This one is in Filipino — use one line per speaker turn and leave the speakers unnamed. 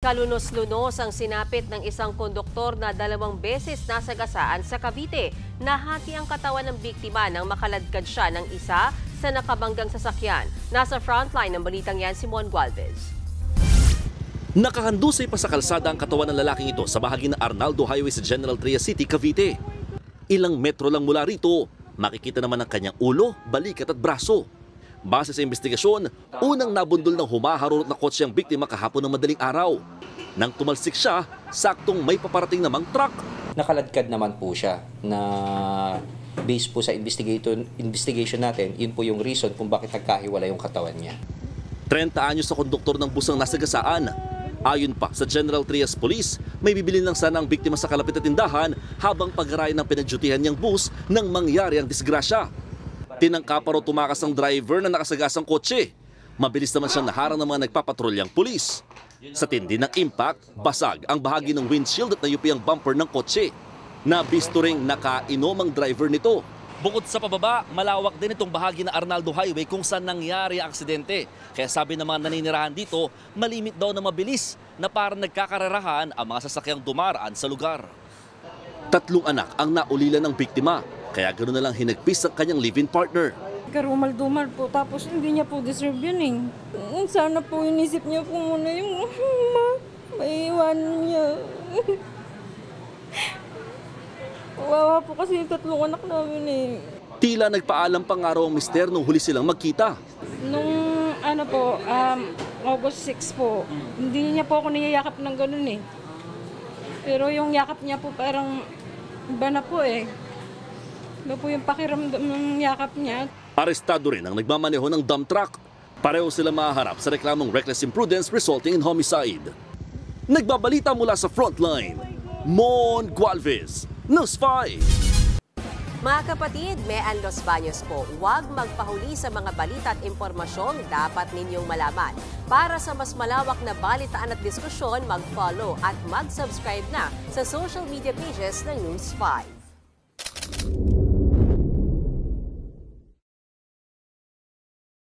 Kalunos-lunos ang sinapit ng isang konduktor na 2 beses nasagasaan sa Cavite. Nahati ang katawan ng biktima nang makaladkad siya ng isa sa nakabanggang sasakyan. Nasa frontline ng balitang yan si Mon Gualvez.
Nakahandusay pa sa kalsada ang katawan ng lalaking ito sa bahagi ng Arnaldo Highway sa General Trias City, Cavite. Ilang metro lang mula rito, makikita naman ang kanyang ulo, balikat at braso. Base sa investigasyon, unang nabundol ng humaharurot na kotse ang biktima kahapon ng madaling araw. Nang tumalsik siya, saktong may paparating namang truck.
Nakaladkad naman po siya na based po sa investigation natin, yun po yung reason kung bakit nagkahiwala yung katawan niya.
30 anyos sa konduktor ng busang nasagasaan. Ayon pa sa General Trias Police, may bibilin lang sana ang biktima sa kalapit na tindahan habang pag-aray ng pinadyutihan niyang bus nang mangyari ang disgrasya. Tinangka pa raw tumakas ang driver na nakasagasang kotse. Mabilis naman siyang naharang ng mga nagpapatrolyang pulis. Sa tindi ng impact, basag ang bahagi ng windshield at nayupi ang bumper ng kotse. Nabisto ring nakainom ang driver nito. Bukod sa pababa, malawak din itong bahagi ng Arnaldo Highway kung saan nangyari ang aksidente. Kaya sabi ng mga naninirahan dito, malimit daw na mabilis na parang nagkakarerahan ang mga sasakyang dumaraan sa lugar. 3 anak ang naulila ng biktima, kaya ganoon na lang hinagpis ang kanyang live-in partner.
Karumal-dumal po, tapos hindi niya po deserve yun eh. Sana po inisip niya po muna yung maiiwanan niya. Wawa po kasi yung 3 anak namin eh.
Tila nagpaalam pa nga raw ang mister nung huli silang magkita.
Nung August 6 po, hindi niya po ako niyayakap ng ganun eh. Pero yung yakap niya po parang iba na po eh. Iba po yung pakiramdam ng yakap niya.
Arestado rin ang nagmamaneho ng dump truck. Pareho sila maharap sa reklamong reckless imprudence resulting in homicide. Nagbabalita mula sa frontline, Mon Gualvez, News 5.
Mga kapatid, Mean Los Baños po, huwag magpahuli sa mga balita at impormasyong dapat ninyong malaman. Para sa mas malawak na balitaan at diskusyon, mag-follow at mag-subscribe na sa social media pages ng News 5.